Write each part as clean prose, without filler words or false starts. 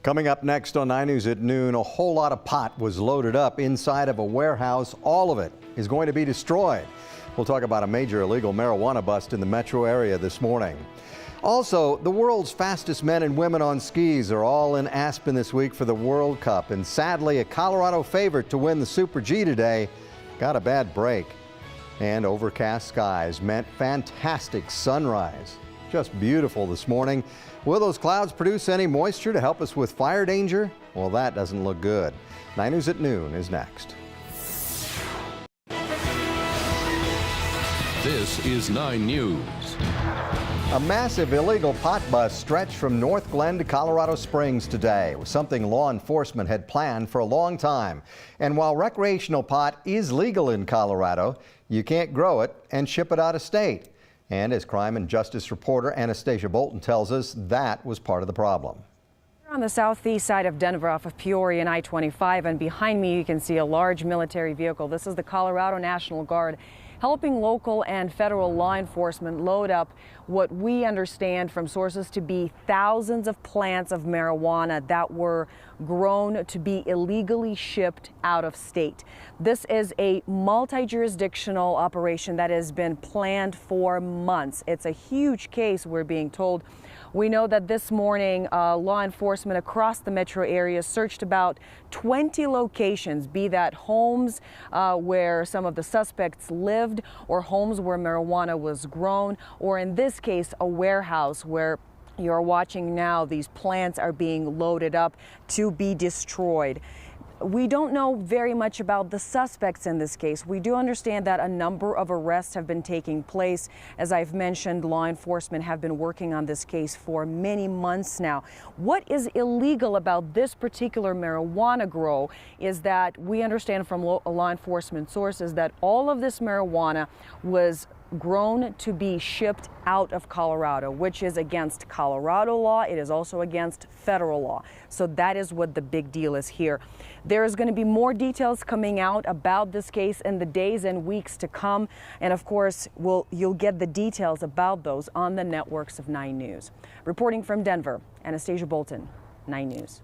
Coming up next on 9 News at noon, a whole lot of pot was loaded up inside of a warehouse. All of it is going to be destroyed. We'll talk about a major illegal marijuana bust in the metro area this morning. Also, the world's fastest men and women on skis are all in Aspen this week for the World Cup. And sadly, a Colorado favorite to win the Super G today got a bad break. And overcast skies meant fantastic sunrise. Just beautiful this morning. Will those clouds produce any moisture to help us with fire danger? Well, that doesn't look good. 9 News at noon is next. This is 9 News. A massive illegal pot bust stretched from North Glen to Colorado Springs today. It was something law enforcement had planned for a long time. And while recreational pot is legal in Colorado, you can't grow it and ship it out of state. And as crime and justice reporter Anastasia Bolton tells us, that was part of the problem. We're on the southeast side of Denver off of Peoria and I-25, and behind me you can see a large military vehicle. This is the Colorado National Guard helping local and federal law enforcement load up what we understand from sources to be thousands of plants of marijuana that were grown to be illegally shipped out of state. This is a multi-jurisdictional operation that has been planned for months. It's a huge case, we're being told. We know that this morning, law enforcement across the metro area searched about 20 locations, be that homes where some of the suspects lived, or homes where marijuana was grown, or in this case, a warehouse where you're watching now these plants are being loaded up to be destroyed. We don't know very much about the suspects in this case. We do understand that a number of arrests have been taking place. As I've mentioned, law enforcement have been working on this case for many months now. What is illegal about this particular marijuana grow is that we understand from law enforcement sources that all of this marijuana was grown to be shipped out of Colorado, which is against Colorado law. It is also against federal law. So that is what the big deal is here. There is going to be more details coming out about this case in the days and weeks to come. And of course, you'll get the details about those on the networks of 9 News. Reporting from Denver, Anastasia Bolton, 9 News.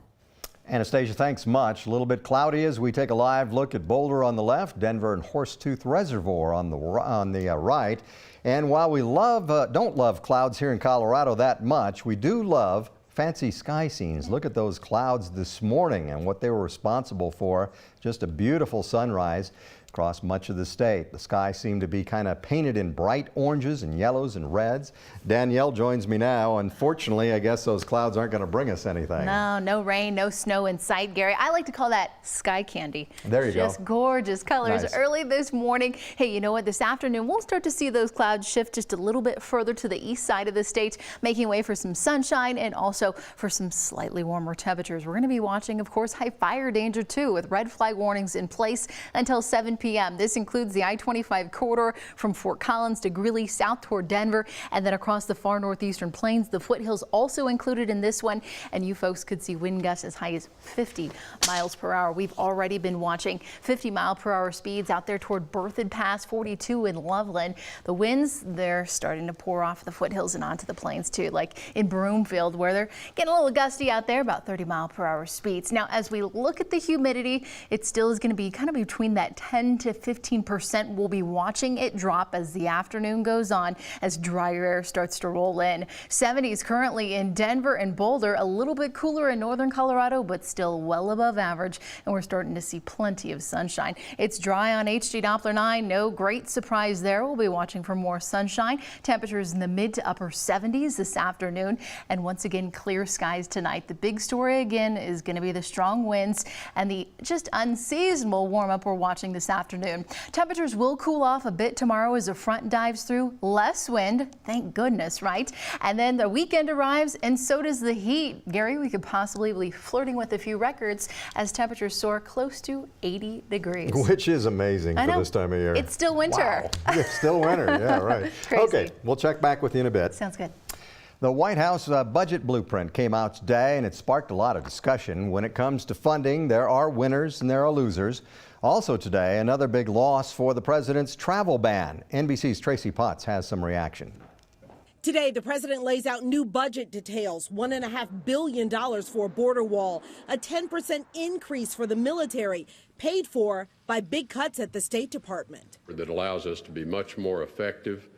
Anastasia, thanks much. A little bit cloudy as we take a live look at Boulder on the left, Denver and Horsetooth Reservoir on the right. And while we don't love clouds here in Colorado that much, we do love fancy sky scenes. Look at those clouds this morning and what they were responsible for. Just a beautiful sunrise across much of the state. The sky seemed to be kind of painted in bright oranges and yellows and reds. Danielle joins me now. Unfortunately, I guess those clouds aren't going to bring us anything. No rain, no snow in sight, Gary. I like to call that sky candy. There you go. Just gorgeous colors. Nice. Early this morning. Hey, you know what? This afternoon, we'll start to see those clouds shift just a little bit further to the east side of the state, making way for some sunshine and also for some slightly warmer temperatures. We're going to be watching, of course, high fire danger too, with red flag warnings in place until 7 p.m. This includes the I-25 corridor from Fort Collins to Greeley south toward Denver, and then across the far northeastern plains. The foothills also included in this one, and you folks could see wind gusts as high as 50 miles per hour. We've already been watching 50-mile-per-hour speeds out there toward Berthoud Pass, 42 in Loveland. The winds, they're starting to pour off the foothills and onto the plains too, like in Broomfield, where they're getting a little gusty out there, about 30-mile-per-hour speeds. Now, as we look at the humidity, it still is going to be kind of between that 10 to 15%. We'll be watching it drop as the afternoon goes on, as drier air starts to roll in. 70s currently in Denver and Boulder, a little bit cooler in northern Colorado, but still well above average. And we're starting to see plenty of sunshine. It's dry on HD Doppler 9. No great surprise there. We'll be watching for more sunshine. Temperatures in the mid to upper 70s this afternoon. And once again, clear skies tonight. The big story again is going to be the strong winds and the just unseasonable warm up we're watching this afternoon. Temperatures will cool off a bit tomorrow as the front dives through. Less wind, thank goodness, right? And then the weekend arrives, and so does the heat. Gary, we could possibly be flirting with a few records as temperatures soar close to 80 degrees. Which is amazing for this time of year. It's still winter. Wow. It's still winter, yeah, right. Crazy. Okay, we'll check back with you in a bit. Sounds good. The White House budget blueprint came out today, and it sparked a lot of discussion. When it comes to funding, there are winners and there are losers. Also today, another big loss for the president's travel ban. NBC's Tracy Potts has some reaction. Today, the president lays out new budget details, $1.5 billion for a border wall, a 10% increase for the military, paid for by big cuts at the State Department. That allows us to be much more effective,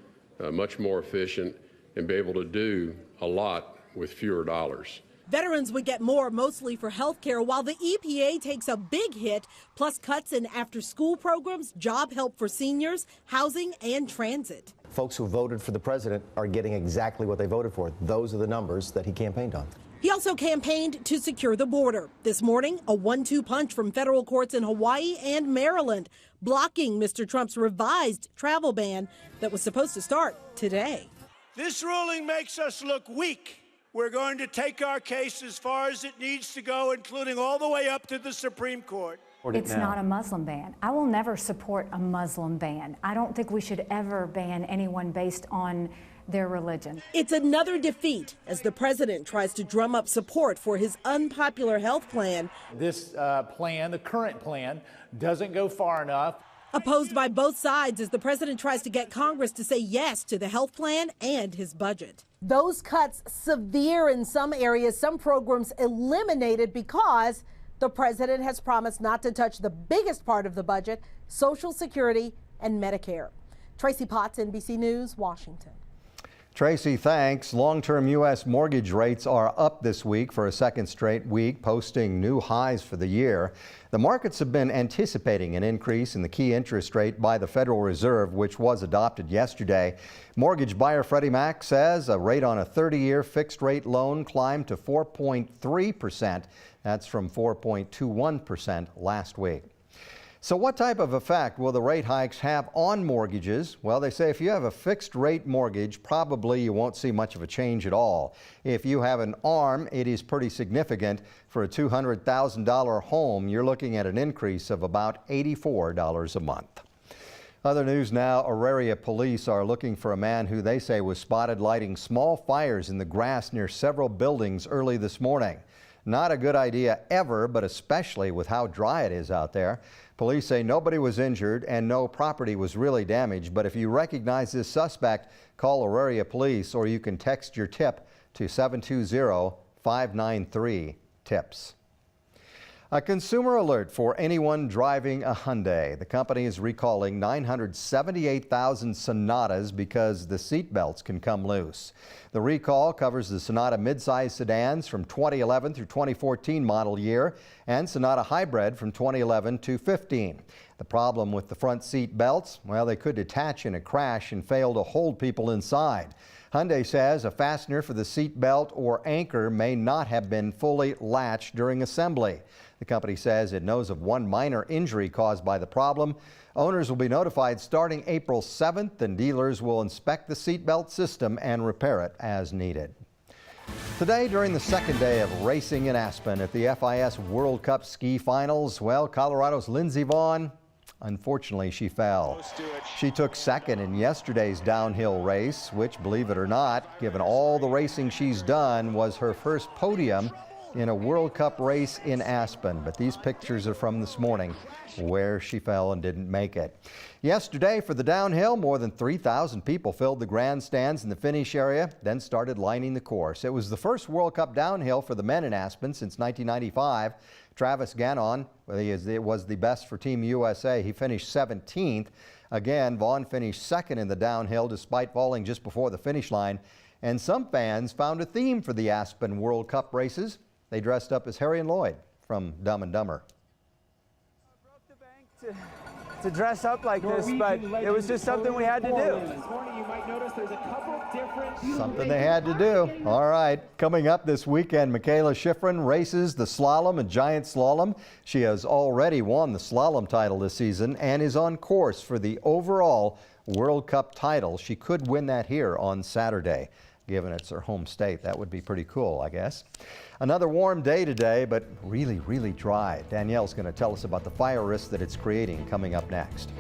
much more efficient, and be able to do a lot with fewer dollars. Veterans would get more, mostly for health care, while the EPA takes a big hit, plus cuts in after-school programs, job help for seniors, housing, and transit. Folks who voted for the president are getting exactly what they voted for. Those are the numbers that he campaigned on. He also campaigned to secure the border. This morning, a 1-2 punch from federal courts in Hawaii and Maryland, blocking Mr. Trump's revised travel ban that was supposed to start today. This ruling makes us look weak. We're going to take our case as far as it needs to go, including all the way up to the Supreme Court. It's not a Muslim ban. I will never support a Muslim ban. I don't think we should ever ban anyone based on their religion. It's another defeat as the president tries to drum up support for his unpopular health plan. This plan, the current plan, doesn't go far enough. Opposed by both sides as the president tries to get Congress to say yes to the health plan and his budget. Those cuts severe in some areas, some programs eliminated because the president has promised not to touch the biggest part of the budget, Social Security and Medicare. Tracy Potts, NBC News, Washington. Tracy, thanks. Long-term U.S. mortgage rates are up this week for a second straight week, posting new highs for the year. The markets have been anticipating an increase in the key interest rate by the Federal Reserve, which was adopted yesterday. Mortgage buyer Freddie Mac says a rate on a 30-year fixed-rate loan climbed to 4.3%. That's from 4.21% last week. So what type of effect will the rate hikes have on mortgages? Well, they say if you have a fixed rate mortgage, probably you won't see much of a change at all. If you have an ARM, it is pretty significant. For a $200,000 home, you're looking at an increase of about $84 a month. Other news now, Auraria police are looking for a man who they say was spotted lighting small fires in the grass near several buildings early this morning. Not a good idea ever, but especially with how dry it is out there. Police say nobody was injured and no property was really damaged. But if you recognize this suspect, call Auraria Police or you can text your tip to 720-593-TIPS. A consumer alert for anyone driving a Hyundai. The company is recalling 978,000 Sonatas because the seat belts can come loose. The recall covers the Sonata midsize sedans from 2011 through 2014 model year and Sonata Hybrid from 2011 to 15. The problem with the front seat belts, well, they could detach in a crash and fail to hold people inside. Hyundai says a fastener for the seat belt or anchor may not have been fully latched during assembly. The company says it knows of one minor injury caused by the problem. Owners will be notified starting April 7th, and dealers will inspect the seatbelt system and repair it as needed. Today, during the second day of racing in Aspen at the FIS World Cup Ski Finals, well, Colorado's Lindsey Vonn, unfortunately, she fell. She took second in yesterday's downhill race, which, believe it or not, given all the racing she's done, was her first podium in a World Cup race in Aspen. But these pictures are from this morning where she fell and didn't make it. Yesterday for the downhill, more than 3,000 people filled the grandstands in the finish area, then started lining the course. It was the first World Cup downhill for the men in Aspen since 1995. Travis Gannon was the best for Team USA. He finished 17th. Again, Vonn finished second in the downhill despite falling just before the finish line. And some fans found a theme for the Aspen World Cup races. They dressed up as Harry and Lloyd from Dumb and Dumber. I broke the bank to dress up like this, but it was just something we had to do. Something they had to do. All right. Coming up this weekend, Mikaela Shiffrin races the slalom and giant slalom. She has already won the slalom title this season and is on course for the overall World Cup title. She could win that here on Saturday. Given it's her home state, that would be pretty cool, I guess. Another warm day today, but really, really dry. Danielle's going to tell us about the fire risk that it's creating coming up next.